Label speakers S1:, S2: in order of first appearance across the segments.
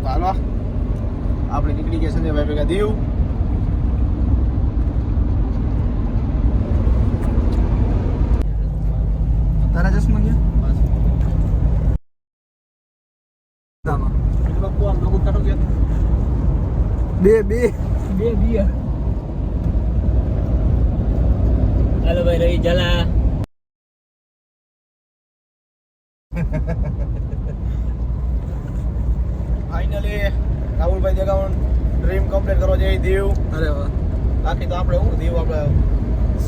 S1: હાલો આપણે નીકળી ગયા સંજયભાઈ ભેગા દીવ. તારા ચશ્મા ગયા બે બિયર.
S2: હાલો ભાઈ રવિ જલા.
S1: ફાઇનલી રાહુલભાઈ દેગાવન ડ્રીમ કમ્પ્લીટ કરવા જઈએ દીવ.
S3: અરે વાહ.
S1: બાકી તો આપણે હું દીવ આપણે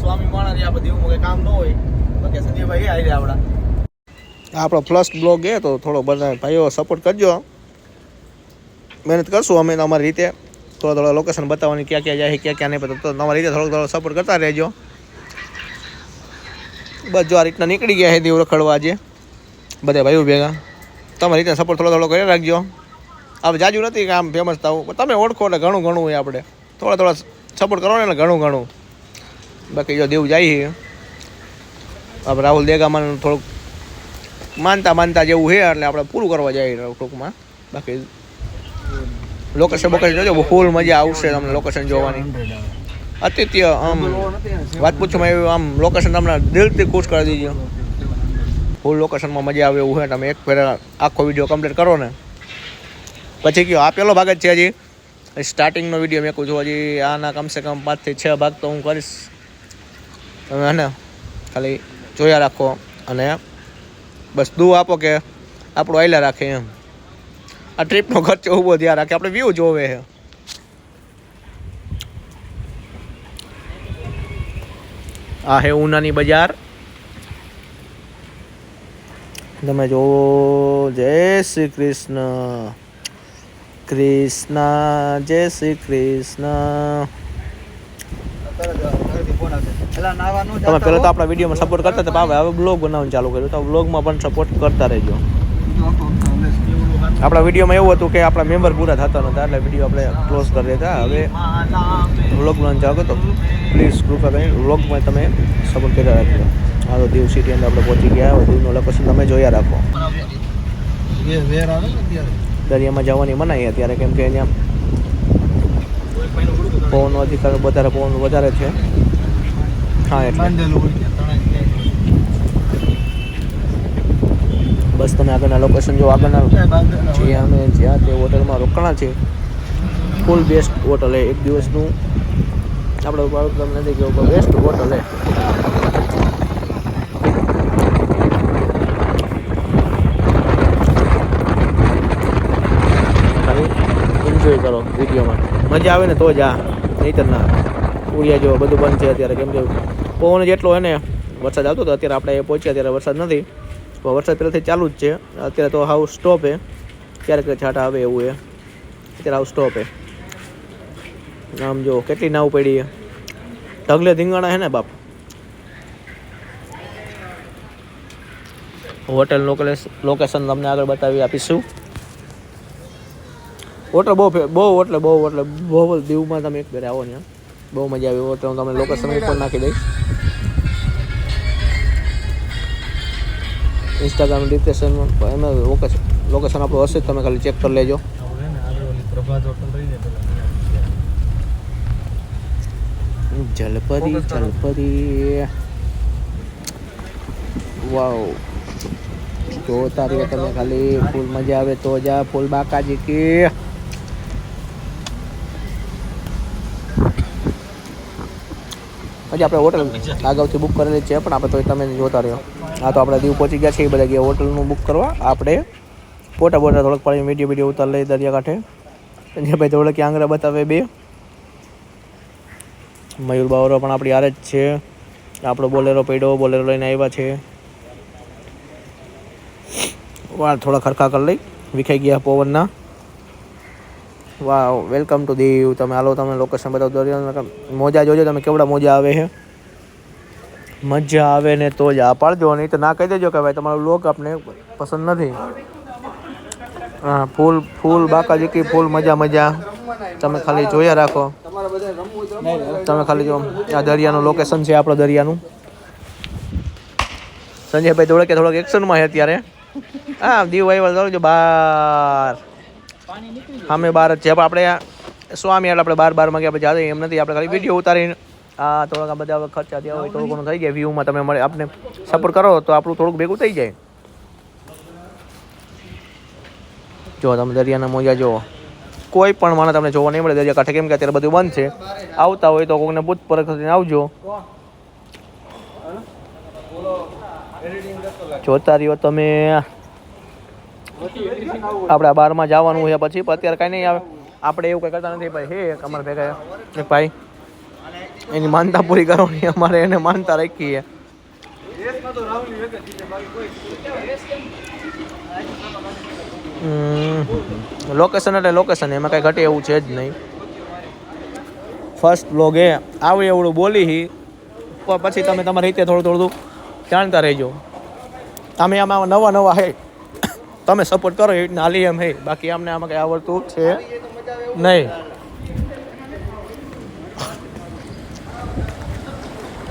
S1: સ્વામી માણા આપણે દીવમાં કંઈ કામ ન હોય. બાકી સંજયભાઈ આવી રહ્યા આપણા. આપણો ફર્સ્ટ બ્લોગ એ તો થોડો બધા ભાઈઓ સપોર્ટ કરજો. મહેનત કરશું અમે અમારી રીતે. થોડા લોકેશન બતાવવાની ક્યાં ક્યાં જાય ક્યાં ક્યાં નહીં પતા તો તમારી રીતે થોડો સપોર્ટ કરતા રહેજો. બસ જો આ રીતના નીકળી ગયા છે દીવ રખડવા આજે બધા ભાઈઓ ભેગા. તમારી રીતે સપોર્ટ થોડો કરી રાખજો. આપણે જાજુ નથી કે આમ ફેમસ થવું તમે ઓળખો એટલે ઘણું ઘણું હોય. આપણે થોડા સપોર્ટ કરો ને એટલે ઘણું ઘણું. બાકી જો દીવ જાય આપણે રાહુલ દેગામાં થોડુંક માનતા જેવું છે એટલે આપણે પૂરું કરવા જઈએ ટૂંકમાં. બાકી લોકેશન જોજો ફૂલ મજા આવશે તમને લોકેશન જોવાની. અતિથ્ય આમ વાત પૂછવામાં એવી આમ લોકેશન તમને દિલથી ખુશ કરી દીજો. ફૂલ લોકેશનમાં મજા આવે એવું છે. તમે એક ફેર આખો વિડીયો કમ્પ્લીટ કરો ને પછી કયો આ પહેલો ભાગ જ છે. હજી સ્ટાર્ટિંગનો વિડીયો મેં કહું છું. હજી આના કમસે કમ 5 થી 6 ભાગ તો હું કરીશ. તમે હે ને ખાલી જોયા રાખો અને બસ દુઆ આપો કે આપણું આયલા રાખે એમ. આ ટ્રીપનો ખર્ચો ઊભો ધ્યાન રાખે આપણે વ્યૂ જોવે છે. આ હે ઉનાની બજાર. તમે જોવો જય શ્રી કૃષ્ણ કૃષ્ણ જય શ્રી કૃષ્ણ. તમે પહેલાં તો આપણા વિડીયોમાં સપોર્ટ કરતા હતા હવે બ્લોગ બનાવવાનું ચાલુ કર્યું તો બ્લોગમાં પણ સપોર્ટ કરતા રહેજો. આપણા વિડીયોમાં એવું હતું કે આપણા મેમ્બર પૂરા થતા નહોતા એટલે વિડીયો આપણે ક્લોઝ કરી દેતા. હવે વ્લોગ બનાવવાનું ચાલુ તો પ્લીઝ કૃપા કરીને વ્લોગમાં તમે સપોર્ટ કરી રાખજો. હા તો દીવ સિટી અંદર આપણે પહોંચી ગયા. દીવનું લોકેશન તમે જોયા રાખો. દરિયામાં જવાની મનાઈ અત્યારે કેમ કે અહીંયા પવનનો અધિકાર પવન વધારે છે. હા એટલે બસ તમે આગળના લોકેશન જો આગળના જ્યાં અમે જ્યાં તે હોટલમાં રોકાણા છે ફૂલ બેસ્ટ હોટલ છે. એક દિવસનું આપણે તમને નથી કહ્યું બેસ્ટ હોટલ છે. ખાલી એન્જોય કરો વિડીયોમાં મજા આવે ને તો જ આ નહીંતર ના. ઉડિયા જો બધું બંધ છે અત્યારે કેમ કે પવન જેટલો હોય ને વરસાદ આવતો હતો. અત્યારે આપણે પહોંચ્યા ત્યારે વરસાદ નથી. વરસાદ પહેલાંથી ચાલુ જ છે. અત્યારે તો હાઉસ સ્ટોપ છે. ક્યારેક છાંટા આવે એવું છે. અત્યારે હાઉસ સ્ટોપ છે. આમ જો કેટલી નાવ પડી ઢગલે ધીંગાણા છે ને બાપ. હોટેલ લોકેશન તમને આગળ બતાવી આપીશું. હોટલ બહુ દીવમાં તમે એક ફેર આવો ને બહુ મજા આવી. હોટલ હું તમને લોકેશન ઉપર નાખી દઈશ. ઇન્સ્ટાગ્રામ ડિસ્ક્રિપ્શનમાં એમાં લોકેશન આપણું હશે તમે ખાલી ચેક કરી લેજો. જલપરી વાવ જોતા રહ્યો તમે ખાલી. ફૂલ મજા આવે તો જા ફૂલ બાકાજી કે હજી આપણે હોટલ અગાઉથી બુક કરેલી છે પણ આપણે તો તમે જોતા રહ્યો. હા તો આપણે દીવ પહોંચી ગયા છે. એ બધા ગયા હોટલનું બુક કરવા. આપણે ફોટા થોડોક પાડી વિડીયો ઉતાર લઈ દરિયાકાંઠે. સંજયભાઈ થોડોક આંગળા બતાવે બે. મયુર બાવરો પણ આપણી હારે જ છે. આપણો બોલેરો લઈને આવ્યા છે. વાળ થોડા ખરખા કરી લઈ વિખાઈ ગયા પવનના. વાવ વેલકમ ટુ દીવ. તમે હાલો તમને લોકેશન બતાવો. દરિયા મોજા જોજો તમે કેવડા મોજા આવે છે. મજા આવે ને તો જ આ પાડજો નહીં તો ના કહી દેજો કે ભાઈ તમારો લોક આપણે પસંદ નથી. હા ફૂલ બાકાજીકી ફૂલ મજા. તમે ખાલી જોયા રાખો. તમે ખાલી જો આ દરિયાનું લોકેશન છે આપણો દરિયાનું. સંજયભાઈ થોડોક એક્શનમાં છે અત્યારે. હા દીવ આવ્યા જો બહાર
S2: પાણી નીકળી જાય.
S1: સામે બાર જ છે. આપણે સ્વામી એટલે આપણે બારમાં ગયા પછી જાય એમ નથી. આપણે ખાલી વિડીયો ઉતારીને આ થોડાક આ બધા ખર્ચા થયા હોય થોડું ઘણું થઈ જાય. વ્યૂમાં તમે મળે આપણે સપોર્ટ કરો તો આપણું થોડુંક ભેગું થઈ જાય. જો તમે દરિયાના મોજા જુઓ, કોઈ પણ માણસ તમને જોવા નહીં મળે દરિયા કાંઠે, કેમ કે અત્યારે બધું બંધ છે. આવતા હોય તો કોઈને પૂછપરછ કરીને આવજો. જોતા રહ્યો તમે. આપણે બારમાં જવાનું હોય પછી પણ અત્યારે કાંઈ નહીં આવે. આપણે એવું કંઈ કરતા નથી ભાઈ. હે અમારે ભેગા એક ભાઈ એની માનતા પૂરી કરવાની, અમારે એને માનતા રાખીએ. લોકેશન એટલે લોકેશન, એમાં કાંઈ ઘટે એવું છે જ નહીં. ફર્સ્ટ બ્લોગ એ આવે એવડું બોલી પછી તમે તમારી રીતે થોડું થોડું જાણતા રહેજો. અમે આમાં નવા હે, તમે સપોર્ટ કરો એ રીતના હાલી એમ હે. બાકી અમને આમાં કંઈ આવડતું છે નહીં.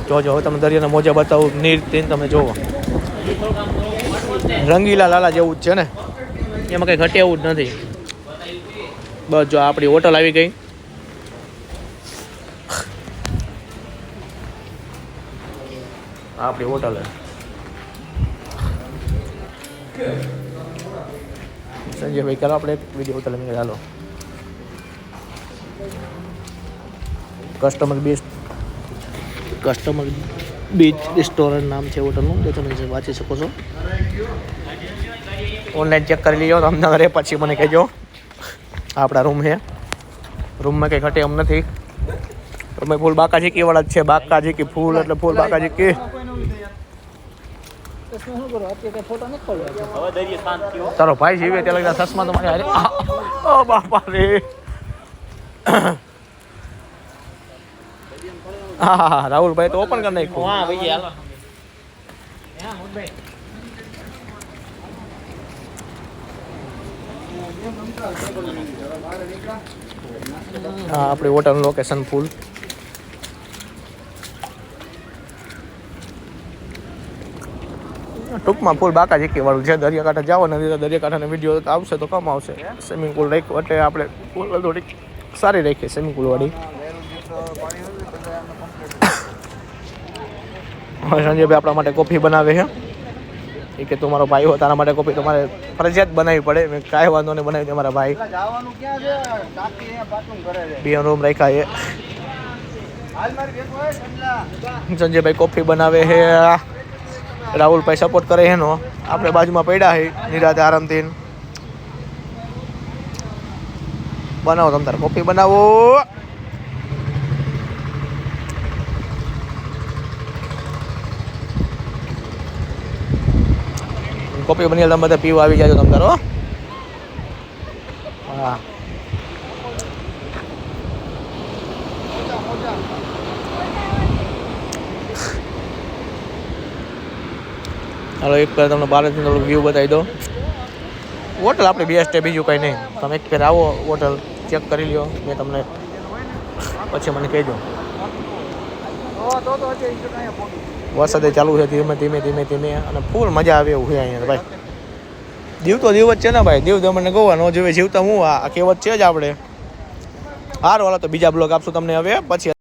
S1: જોજો હવે તમે દરિયાના મોજા બતાવું નીર તમે જોવો. રંગીલા લાલા જેવું જ છે ને, એમાં કંઈ ઘટે એવું જ નથી. બસ જો આપણી હોટલ આવી ગઈ. આપણી હોટલ સંજયભાઈ ચાલો આપણે એક વિડીયો હોટલ મેં ચાલો. કસ્ટમર બીચ રેસ્ટોરન્ટ નામ છે હોટલનું, તો તમે વાંચી શકો છો. ઓનલાઈન ચેક કરી લીધો તો અમને ઘરે પછી મને કહેજો. આપણા રૂમ છે, રૂમમાં કંઈ ઘટે એમ નથી. તમે ફૂલ બાકાજીકી વાળા જ છે. બાકાજીકી ફૂલ એટલે ફૂલ બાકાજીકી. તારો ભાઈ જીવે ત્યાં લગતા ચશ્મા તો મારે ઓ બાપા રે. હા રાહુલભાઈ તો ઓપન કરી નાખ્યું.
S2: હા ભાઈ હાલો.
S1: હા આપણી હોટલનું લોકેશન ફૂલ. ટૂંકમાં ફૂલ બાકાજીકી વાળું છે. દરિયાકાંઠે જાઓ નથી તો દરિયાકાંઠાનો વિડીયો આવશે તો કમ આવશે. સ્વિમિંગ પુલ રાખ્યું એટલે આપણે પુલ થોડીક સારી રાખીએ સ્વિમિંગ પુલ વાળી. હવે સંજયભાઈ આપણા માટે કોફી બનાવે છે. એ કે તું મારો ભાઈ હોય તારા માટે કોફી તમારે ફરજિયાત બનાવવી પડે. મેં કાંઈ વાંધો નહીં બનાવી દે મારા ભાઈ. બે રૂમ રાખ્યા છે. સંજયભાઈ કોફી બનાવે છે. રાહુલભાઈ સપોર્ટ કરે એનો. આપણે બાજુમાં પડ્યા છે નિરાતે આરામથી. બનાવો તમે તારે કોફી બનાવો. કોફી બની તમે બધા પીવા આવી જાય તમે તારો. હા હાલો એક ફેર તમને બહારથી થોડું વ્યૂ બતાવી દો. હોટલ આપણે બેસ્ટ છે, બીજું કંઈ નહીં. તમે એક ફેર આવો હોટલ ચેક કરી લ્યો. મેં તમને પછી મને કહેજો. વરસાદે ચાલુ છે ધીમે ધીમે અને ફૂલ મજા આવે એવું છે અહીંયા ભાઈ. દીવ તો દીવ જ છે ને ભાઈ. દીવ દમણને ગોવા ન જોવે જીવતા હું આ કહેવત છે જ આપણે. હારું હાલો તો બીજા બ્લોગ આપશું તમને હવે પછી.